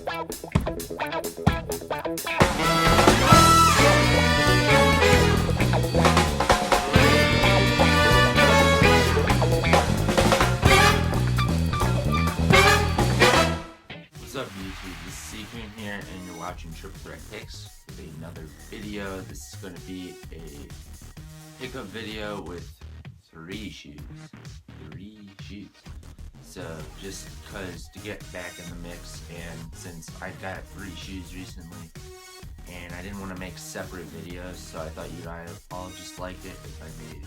What's up YouTube, this is Sequin here and you're watching Triple Threat Picks with another video. This is going to be a pickup video with three shoes. So just because to get back in the mix, and since I got 3 shoes recently and I didn't want to make separate videos, so I thought you'd all just like it if I made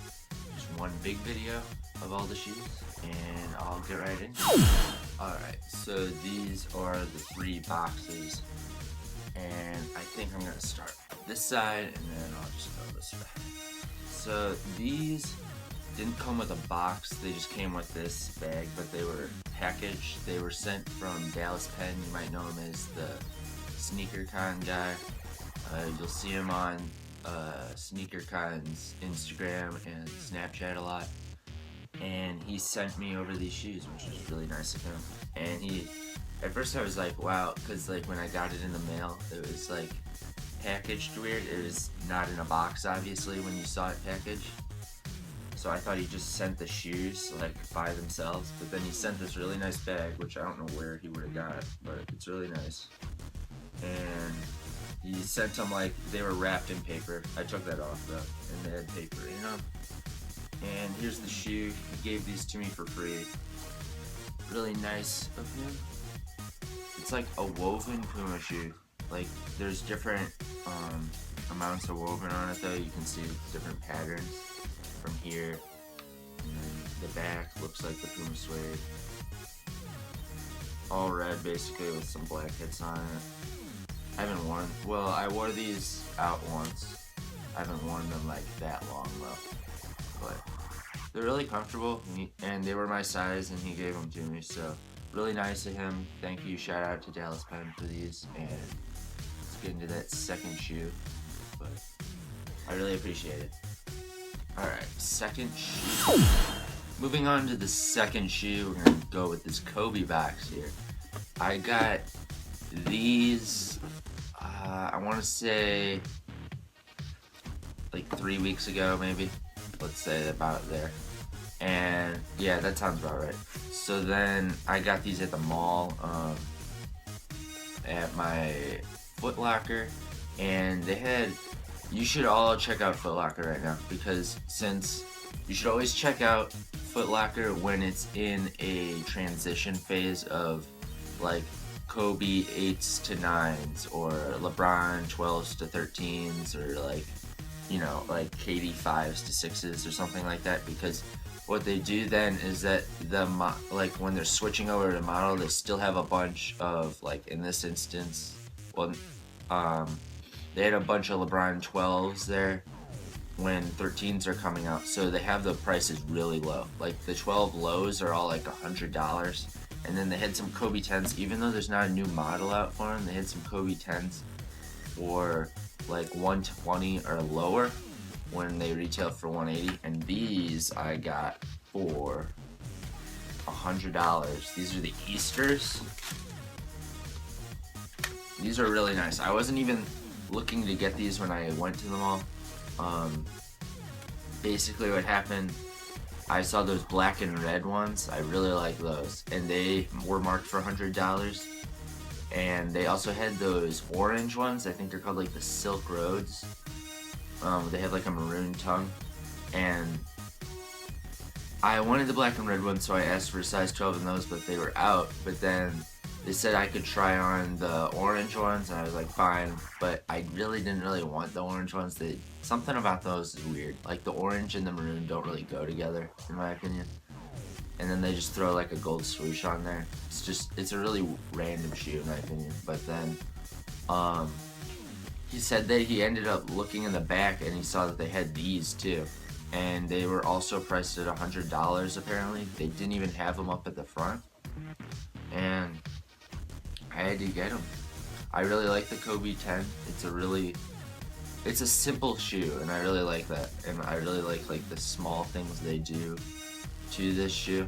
just one big video of all the shoes, and I'll get right into it. Alright, so these are the 3 boxes, and I think I'm going to start this side and then I'll just go this way. So these didn't come with a box, they just came with this bag, but they were packaged. They were sent from Dallas Penn. You might know him as the SneakerCon guy. You'll see him on SneakerCon's Instagram and Snapchat a lot. And he sent me over these shoes, which was really nice of him. And at first I was like, wow, because like when I got it in the mail, it was like packaged weird. It was not in a box, obviously, when you saw it packaged. So I thought he just sent the shoes like by themselves, but then he sent this really nice bag, which I don't know where he would have got, but it's really nice. And he sent them like they were wrapped in paper. I took that off though, and they had paper in them. And here's the shoe. He gave these to me for free. Really nice of him. It's like a woven Puma shoe. Like there's different amounts of woven on it though. You can see different patterns from here. And then the back looks like the Puma suede. All red basically with some black hits on it. I haven't worn, well, I wore these out once. I haven't worn them like that long though. But they're really comfortable, and they were my size, and he gave them to me, so really nice of him. Thank you, shout out to Dallas Penn for these, and let's get into that second shoe, but I really appreciate it. Alright, second shoe. Moving on to the second shoe, we're gonna go with this Kobe box here. I got these, I want to say like 3 weeks ago maybe. Let's say about there. And yeah, that sounds about right. So then I got these at the mall at my Foot Locker, and they had, you should all check out Foot Locker right now, because since you should always check out Foot Locker when it's in a transition phase of like Kobe 8s to 9s or LeBron 12s to 13s, or like, you know, like KD 5s to 6s or something like that, because what they do then is that like when they're switching over to model, they still have a bunch of, like in this instance, well, they had a bunch of LeBron 12s there when 13s are coming out, so they have the prices really low. Like the 12 lows are all like $100, and then they had some Kobe 10s, even though there's not a new model out for them, they had some Kobe 10s for like 120 or lower when they retail for 180, and these I got for $100. These are the Easters. These are really nice. I wasn't even looking to get these when I went to the mall. Basically what happened, I saw those black and red ones. I really like those, and they were marked for $100. And they also had those orange ones. I think they're called like the Silk Roads. They have like a maroon tongue, and I wanted the black and red ones, so I asked for a size 12 in those, but they were out. But then they said I could try on the orange ones, and I was like, fine. But I didn't really want the orange ones. Something about those is weird. Like the orange and the maroon don't really go together, in my opinion. And then they just throw like a gold swoosh on there. It's a really random shoe in my opinion. But then he said that he ended up looking in the back and he saw that they had these too, and they were also priced at $100 apparently. They didn't even have them up at the front, and I had to get them. I really like the Kobe 10. It's a simple shoe, and I really like that, and I really like the small things they do to this shoe.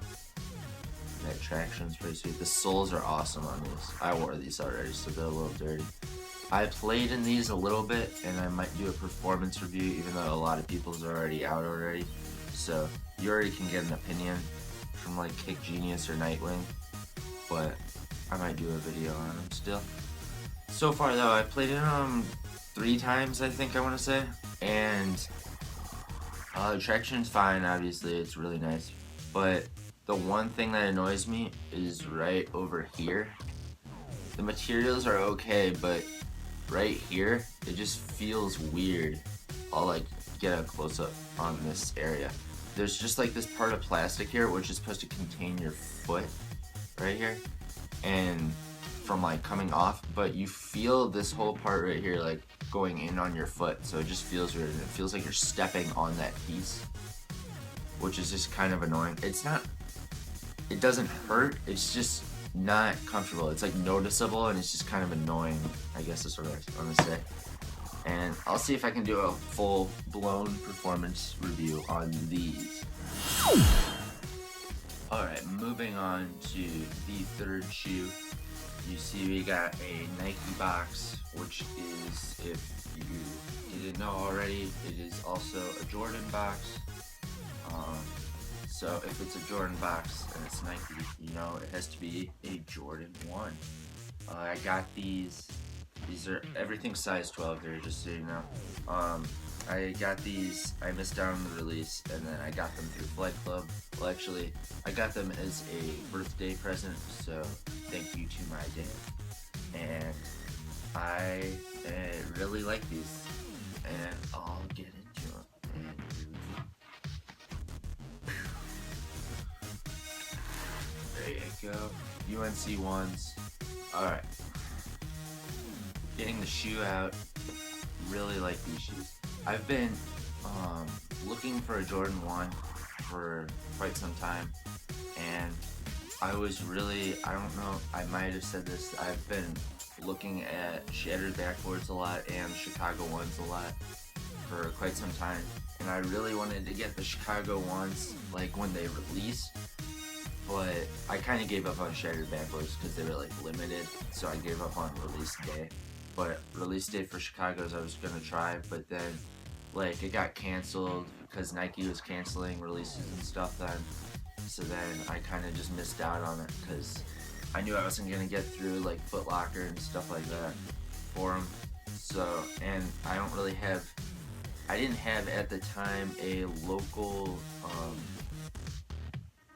traction's pretty sweet. The soles are awesome on these. I wore these already, so they're a little dirty. I played in these a little bit, and I might do a performance review, even though a lot of people's are already out already. So you already can get an opinion from like Kick Genius or Nightwing, but I might do a video on them still. So far though, I played in them 3 times, I think I want to say, and traction's fine, obviously, it's really nice, but the one thing that annoys me is right over here. The materials are okay, but right here, it just feels weird. I'll like get a close-up on this area. There's just like this part of plastic here, which is supposed to contain your foot right here, and from like coming off, but you feel this whole part right here like going in on your foot, so it just feels weird, and it feels like you're stepping on that piece, which is just kind of annoying. It doesn't hurt, it's just not comfortable. It's like noticeable, and it's just kind of annoying, I guess is what I want to say. And I'll see if I can do a full-blown performance review on these. Alright, moving on to the third shoe. You see we got a Nike box, which is, if you didn't know already, it is also a Jordan box. So if it's a Jordan box and it's Nike, you know it has to be a Jordan 1. I got these are everything size 12 here, just so you know. I got these, I missed out on the release, and then I got them through Flight Club. Well, actually, I got them as a birthday present, so thank you to my dad. And I really like these, and I'll get into them. And there you go, UNC ones. Alright, getting the shoe out, really like these shoes. I've been looking for a Jordan 1 for quite some time, and I was really, I don't know, I might have said this, I've been looking at Shattered Backboards a lot and Chicago 1s a lot for quite some time, and I really wanted to get the Chicago 1s like when they released, but I kind of gave up on Shattered Backboards because they were like limited, so I gave up on release day. But release day for Chicago's I was gonna try, but then like it got canceled because Nike was canceling releases and stuff then. So then I kind of just missed out on it because I knew I wasn't gonna get through like Foot Locker and stuff like that for them. So, and I don't really have, I didn't have at the time a local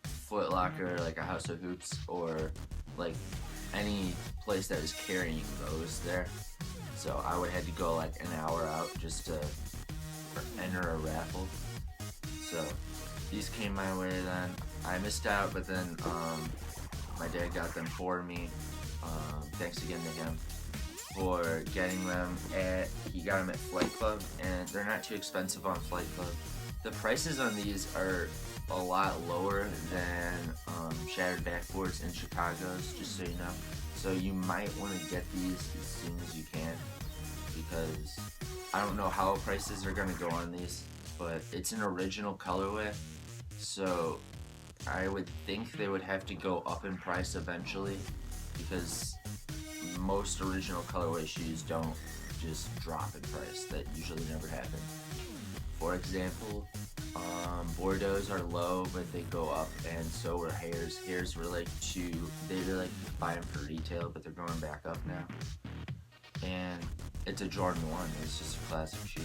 Foot Locker, like a House of Hoops, or like any place that was carrying those there. So I would have to go like an hour out just to enter a raffle. So these came my way then. I missed out, but then my dad got them for me. Thanks again to him for getting them he got them at Flight Club, and they're not too expensive on Flight Club. The prices on these are a lot lower than Shattered Backboards in Chicago's, just so you know. So you might want to get these as soon as you can, because I don't know how prices are going to go on these, but it's an original colorway, so I would think they would have to go up in price eventually, because most original colorway shoes don't just drop in price. That usually never happens. For example, Bordeaux's are low, but they go up, and so are Hares. Hares were like they were like, you could buy them for retail, but they're going back up now. And it's a Jordan 1, it's just a classic shoe.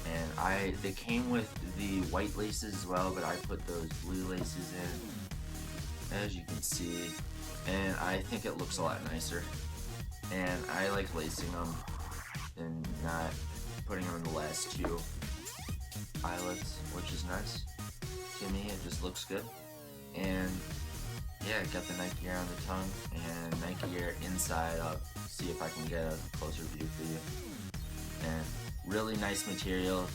And they came with the white laces as well, but I put those blue laces in, as you can see, and I think it looks a lot nicer. And I like lacing them and not putting them in the last 2 eyelets, which is nice. To me, it just looks good. And yeah, I got the Nike Air on the tongue and Nike Air inside. I'll see if I can get a closer view for you. And really nice material.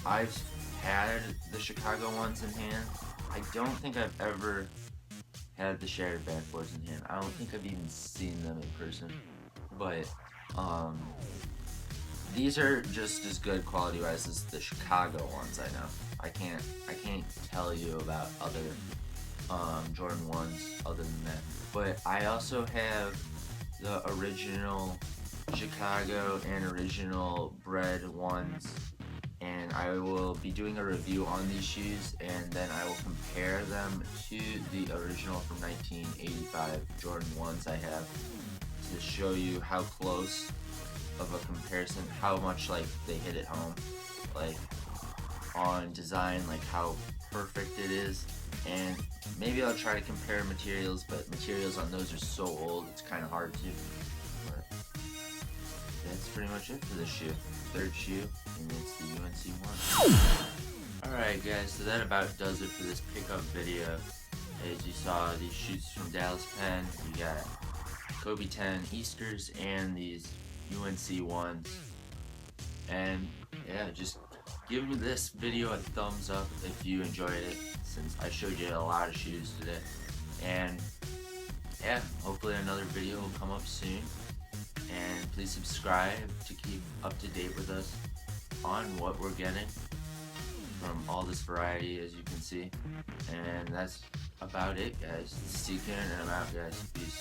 I've had the Chicago ones in hand. I don't think I've ever had the Shattered Backboards in hand. I don't think I've even seen them in person. But these are just as good quality-wise as the Chicago ones. I know. I can't tell you about other Jordan 1s other than that. But I also have the original Chicago and original bred ones, and I will be doing a review on these shoes, and then I will compare them to the original from 1985 Jordan 1s I have, to show you how close of a comparison, how much like they hit it home, like on design, like how perfect it is. And maybe I'll try to compare materials, but materials on those are so old it's kind of hard to. But that's pretty much it for this shoe. Third shoe, and it's the UNC one. Alright guys, so that about does it for this pickup video. As you saw, these shoes from Dallas Penn, we got Kobe 10 Easters and these UNC ones. And yeah, just give me this video a thumbs up if you enjoyed it, since I showed you a lot of shoes today. And yeah, hopefully another video will come up soon. And please subscribe to keep up to date with us on what we're getting from all this variety, as you can see. And that's about it, guys. This is Seekin, and I'm out, guys. Peace.